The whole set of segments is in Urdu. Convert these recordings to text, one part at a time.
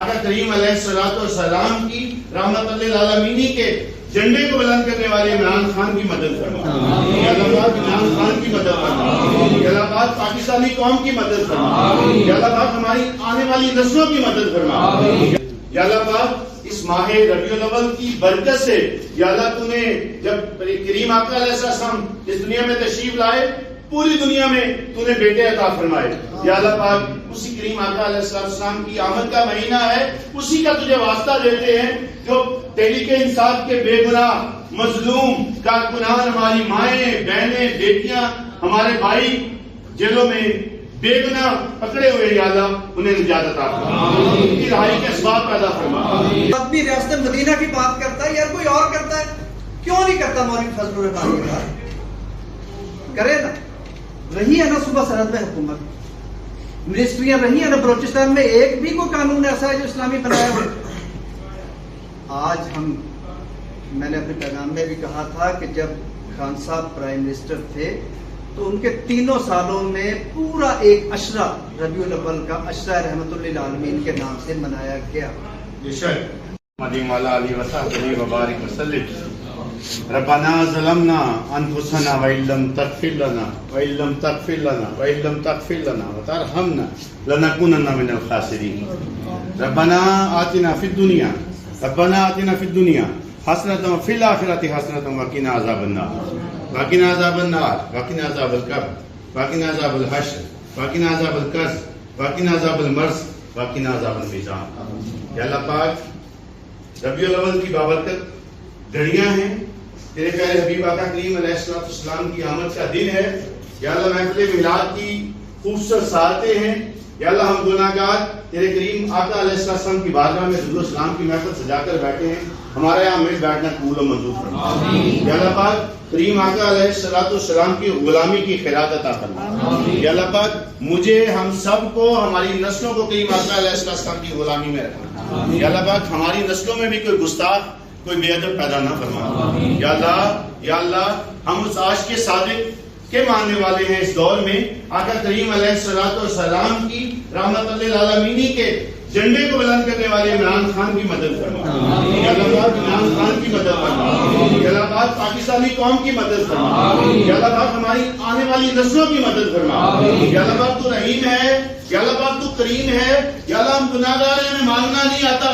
آقا کریم علیہ السلام کی رحمت للعالمین کے جھنڈے کو بلند کرنے والے عمران خان کی مدد فرما، یا اللہ پاک عمران خان کی مدد فرما، یا اللہ پاک پاکستانی قوم کی مدد فرما، یا اللہ پاک ہماری آنے والی نسلوں کی مدد فرما، یا اللہ پاک اس ماہ ربیع الاول کی برکت سے یا اللہ تو نے جب کریم آقا علیہ السلام اس دنیا میں تشریف لائے پوری دنیا میں تو نے بیٹے عطا فرمائے، یا اللہ پاک اسی کریم آقا علیہ السلام کی آمد کا مہینہ ہے، اسی کا تجھے واسطہ دیتے ہیں جو تحریک انصاف کے بے گناہ مظلوم کارکنان، ہماری مائیں بہنیں بیٹیاں ہمارے بھائی جیلوں میں بے گناہ پکڑے ہوئے، یا اللہ انہیں نجات عطا فرما، ان کی رہائی کے اسباب پیدا فرما۔ آدمی ریاست مدینہ کی بات کرتا ہے، یار کوئی اور کرتا ہے کیوں نہیں کرتا؟ مولوی فضل الرحمان کی بات کرے نا، رہی ہے نا صوبہ سرحد میں حکومت، منسٹریاں رہی ہیں نا بلوچستان میں، ایک بھی کوئی قانون ایسا ہے جو اسلامی بنایا ہو؟ آج میں نے اپنے پیغام میں بھی کہا تھا کہ جب خان صاحب پرائم منسٹر تھے تو ان کے 3 سالوں میں پورا ایک عشرہ ربیع الاول کا عشرہ رحمت للعالمین کے نام سے منایا گیا۔ ربنا ظلمنا انفسنا وان لم تغفر لنا وترحمنا لنكونن من الخاسرين ربنا آتنا في الدنيا حسنة وفي الآخرة حسنة وقنا عذاب النار وقنا عذاب القبر وقنا عذاب الحشر وقنا عذاب القرز وقنا عذاب المرض وقنا عذاب المیزان۔ یا اللہ پاک ربیع الاول کی بابرکت گھڑیاں ہیں، تیرے پیارے حبیب آقا کریم علیہ السلام کی آمد کا دن ہے، یا اللہ محفل میلاد کی خوبصورت ساعتیں ہیں، یا اللہ ہم گناہگار تیرے کریم آقا علیہ السلام کی بارگاہ میں درود و سلام کی محفل سجا کر بیٹھے ہیں، ہمارے یہاں مل بیٹھنا قبول و منظور فرما۔ یا اللہ پاک کریم آقا علیہ السلام کی غلامی کی خیرات عطا فرما۔ یا اللہ پاک مجھے ہم سب کو ہماری نسلوں کو کریم آقا علیہ السلام کی غلامی میں رکھنا۔ یا اللہ پاک ہماری نسلوں میں بھی کوئی گستاخ کوئی بے ادب پیدا نہ فرما۔ یا اللہ ہم اس عاشق صادق کے ماننے والے ہیں اس دور میں، آقا کریم علیہ السلام کی رحمت للعالمین کے جھنڈے کو بلند کرنے والے عمران خان کی مدد فرما، یا اللہ پاک عمران خان کی مدد فرما، یا اللہ پاک پاکستانی قوم کی مدد فرما، یا اللہ پاک ہماری آنے والی نسلوں کی مدد فرما، یا اللہ پاک تو رحیم ہے، یا اللہ پاک تو کریم ہے، یا اللہ ہم گناہگار ہیں، ہمیں مانگنا نہیں آتا،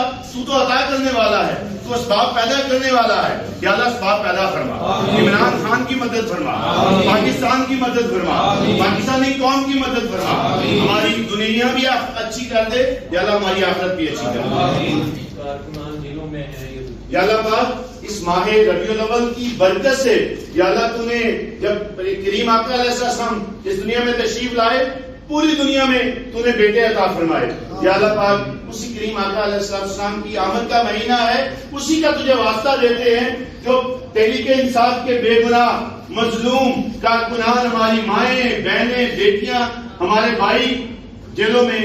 تو عطا کرنے والا ہے، تو اسباب پیدا کرنے والا ہے، یا اللہ اسباب پیدا فرما، عمران خان کی مدد فرما، پاکستان کی مدد فرما، پاکستانی قوم کی مدد فرما، ہماری دنیا بھی اچھی کر دے، یا اللہ ہماری آخرت بھی اچھی کر دے۔ یا اللہ پاک اس ماہ ربیع الاول کی برکت سے یا اللہ تو نے جب کریم آقا علیہ السلام اس دنیا میں تشریف لائے پوری دنیا میں تو نے بیٹے عطا فرمائے، یا اللہ پاک اسی کریم آقا علیہ السلام کی آمد کا مہینہ ہے، اسی کا تجھے واسطہ دیتے ہیں جو تحریک انصاف کے بے گناہ مظلوم کارکنان، ہماری مائیں بہنیں بیٹیاں ہمارے بھائی جیلوں میں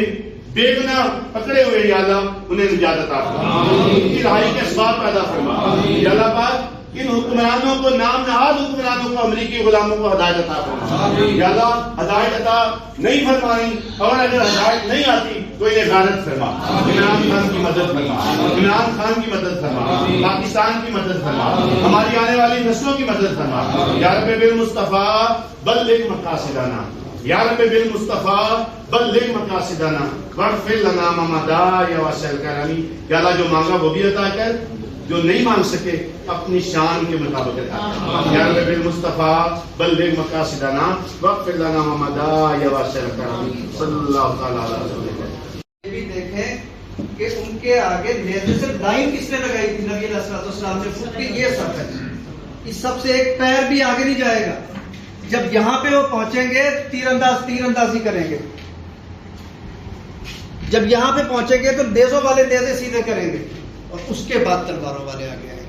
بے گناہ پکڑے ہوئے، یا اللہ انہیں نجات عطا فرما، ان کی رہائی کے اسباب پیدا فرما۔ یا اللہ پاک ان حکمرانوں کو نام نہاد حکمرانوں کو امریکی غلاموں کو ہدایت عطا فرما، یا اللہ ہدایت عطا نہیں فرمائی، اور اگر ہدایت نہیں آتی تو انہیں غارت فرما، عمران خان کی مدد فرما، عمران خان کی مدد فرما، پاکستان کی مدد فرما، ہماری آنے والی نسلوں کی مدد فرما۔ یا رب بالمصطفیٰ بلغ مقاصدنا، یا رب بالمصطفیٰ بلغ مقاصدنا واغفر لنا ما مضى یا واسع الکرم۔ یا اللہ جو مانگا وہ بھی عطا کر، جو نہیں مانگ سکے اپنی شان کے مطابق عطا کر۔ یا رب بالمصطفیٰ بلغ مقاصدنا واغفر لنا ما مضى یا واسع الکرم، صلی اللہ تعالی علیہ وسلم۔ یہ بھی دیکھیں کہ ان کے آگے نیزے سے لائن کس نے لگائی تھی نبی علیہ السلام نے خود کی، یہ سب ہے، اس سب سے ایک پیر بھی آگے نہیں جائے گا۔ جب یہاں پہ وہ پہنچیں گے تیر اندازی کریں گے، جب یہاں پہ پہنچیں گے تو نیزوں والے نیزے سیدھے کریں گے، اور اس کے بعد تلواروں والے آگے آئیں گے۔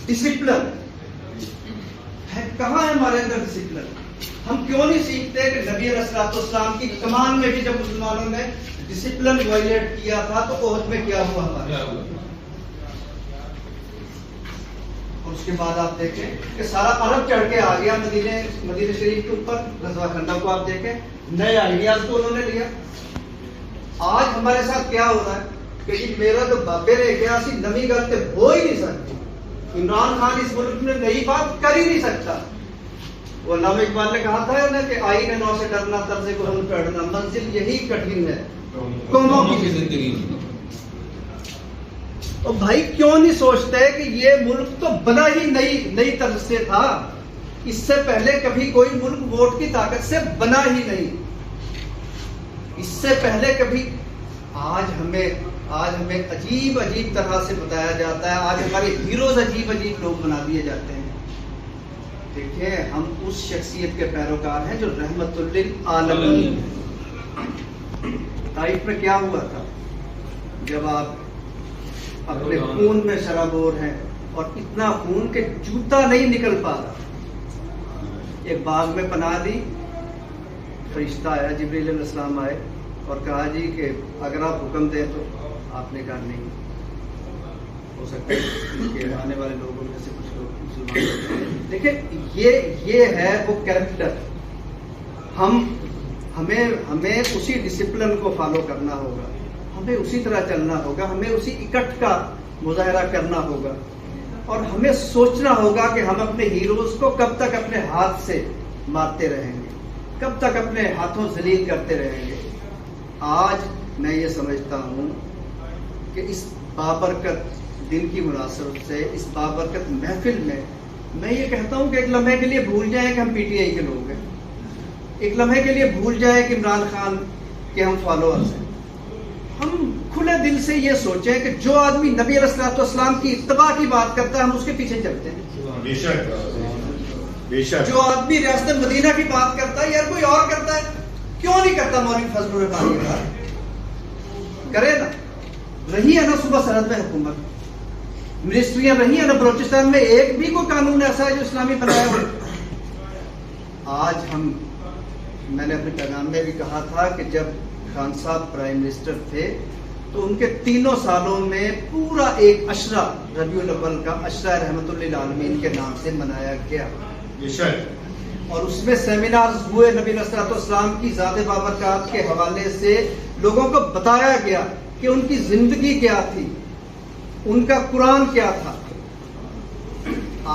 ڈسپلن ہے کہاں ہے ہمارے اندر ڈسپلن؟ ہم کیوں نہیں سیکھتے کہ نبی علیہ السلام کی کمان میں بھی جب مسلمانوں نے ڈسپلن وائلیٹ کیا تھا تو احد میں کیا ہوا ہمارے؟ اور اس کے بعد آپ دیکھیں کہ سارا عرب چڑھ کے آ گیا مدینہ شریف کے اوپر، غزوہ خندق کو آپ دیکھیں، نئے آئیڈیاز کو انہوں نے لیا، آج ہمارے ساتھ کیا ہو رہا ہے کہ جی میرا تو بابے نے کیا سی نمی گلتے ہو ہی نہیں سکتی. عمران خان اس ملک میں نئی بات کر ہی نہیں سکتا. وہ علامہ اقبال نے کہا تھا نا کہ آئین نو سے ڈرنا طرز گفتگو پڑھنا منزل یہی کٹھن ہے قوموں کی زندگی. تو بھائی کیوں نہیں سوچتے کہ یہ ملک تو بنا ہی نئی طرز سے تھا. اس سے پہلے کبھی کوئی ملک ووٹ کی طاقت سے بنا ہی نہیں. اس سے پہلے کبھی آج ہمیں عجیب طرح سے بتایا جاتا ہے. آج ہمارے ہیروز عجیب لوگ بنا دیے جاتے ہیں. دیکھیں ہم اس شخصیت کے پیروکار ہیں جو رحمت للعالمین. طائف میں کیا ہوا تھا جب آپ اپنے خون میں شرابور ہیں اور اتنا خون کہ جوتا نہیں نکل پا رہا. ایک باغ میں پناہ دی, فرشتہ آیا, جبریل علیہ السلام آئے اور کہا جی کہ اگر آپ حکم دیں تو. آپ نے کہا نہیں, ہو سکتا ہے کہ آنے والے لوگوں میں سے کچھ لوگ مسلمان. دیکھیں یہ ہے وہ کیریکٹر. ہمیں اسی ڈسپلن کو فالو کرنا ہوگا, ہمیں اسی طرح چلنا ہوگا, ہمیں اسی اکٹھ کا مظاہرہ کرنا ہوگا اور ہمیں سوچنا ہوگا کہ ہم اپنے ہیروز کو کب تک اپنے ہاتھ سے مارتے رہیں گے, کب تک اپنے ہاتھوں ذلیل کرتے رہیں گے. آج میں یہ سمجھتا ہوں کہ اس بابرکت دن کی مناسبت سے, اس بابرکت محفل میں یہ کہتا ہوں کہ ایک لمحے کے لیے بھول جائیں کہ ہم پی ٹی آئی کے لوگ ہیں. ایک لمحے کے لیے بھول جائیں کہ عمران خان کے ہم فالوورز ہیں. ہم کھلے دل سے یہ سوچیں کہ جو آدمی نبی علیہ السلام کی اتباع کی بات کرتا ہے ہم اس کے پیچھے چلتے ہیں. بے شک. جو آدمی ریاست مدینہ کی بات کرتا ہے, یار کوئی اور کرتا ہے کیوں نہیں کرتا. مولوی فضل الرحمان کی بات کرے نا. رہی ہے نا صوبہ سرحد میں حکومت, منسٹریاں رہی ہیں نا بلوچستان میں, ایک بھی کوئی قانون ایسا ہے جو اسلامی بنایا ہو. آج میں نے اپنے پیغام میں بھی کہا تھا کہ جب خان صاحب پرائم منسٹر تھے تو ان کے 3 سالوں میں پورا ایک عشرہ ربیع الاول کا عشرہ رحمت للعالمین کے نام سے منایا گیا. اور اس میں سیمینارز ہوئے نبی علیہ السلام کی ذات بابرکات کے حوالے سے. لوگوں کو بتایا گیا کہ ان کی زندگی کیا تھی, ان کا قرآن کیا تھا.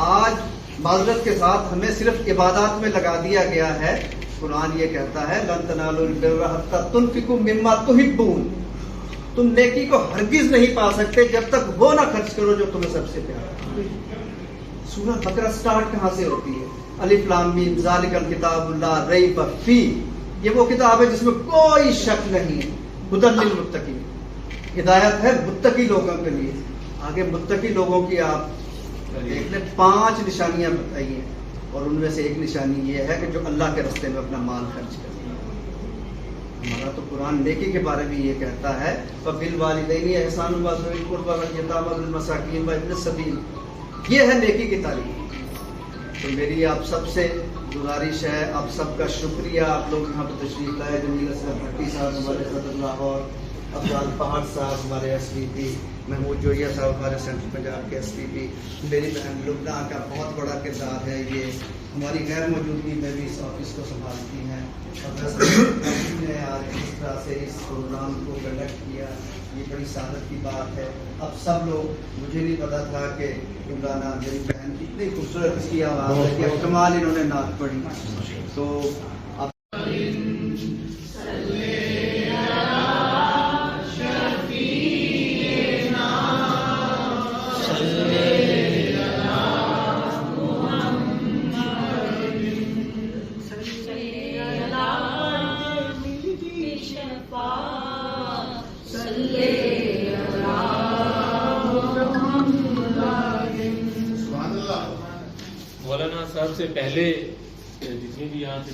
آج معذرت کے ساتھ ہمیں صرف عبادات میں لگا دیا گیا ہے. قرآن یہ کہتا ہے لن تنالوا البر حتی تنفقوا مما تحبون. تم نیکی کو ہرگز نہیں پا سکتے جب تک وہ نہ خرچ کرو جو تمہیں سب سے پیارا ہے. سورہ بقرہ سٹارٹ کہاں سے ہوتی ہے؟ الف لام میم ذالک الکتاب لا ریب فیہ. یہ وہ کتاب ہے جس میں کوئی شک نہیں ہے. ھدی للمتقین, ہدایت ہے متقی لوگوں کے لیے. آگے متقی لوگوں کی آپ دیکھ لیں 5 نشانیاں بتائی ہیں اور ان میں سے ایک نشانی یہ ہے کہ جو اللہ کے راستے میں اپنا مال خرچ کرتے ہیں. ہمارا تو قرآن نیکی کے بارے میں یہ کہتا ہے وَبِالْوَالِدَيْنِ إِحْسَانًا وَذِي الْقُرْبَى وَالْيَتَامَى وَالْمَسَاكِينِ وَابْنِ السَّبِيلِ. یہ ہے نیکی کی تعلیم. تو میری آپ سب سے گزارش ہے, آپ سب کا شکریہ, آپ لوگ یہاں پہ تشریف لائے. جمیل اصغر بھٹی صاحب ہمارے صدر لاہور, افضال پہاڑ صاحب ہمارے ایس پی پی, محمود جوئیہ صاحب ہمارے سینٹرل پنجاب کے ایس پی پی. میری بہن لبنہ کا بہت بڑا کردار ہے, یہ ہماری غیر موجودگی میں بھی اس آفس کو سنبھالتی ہیں. اور نے آج اس طرح سے اس پروگرام کو کنڈکٹ کیا, یہ بڑی سعادت کی بات ہے. اب سب لوگ, مجھے نہیں پتا تھا کہ عمرانہ میری بہن اتنی خوبصورت اس کی آواز ہے کہ کمال انہوں نے نعت پڑھی. تو مولانا صاحب سے پہلے جتنے بھی یہاں سے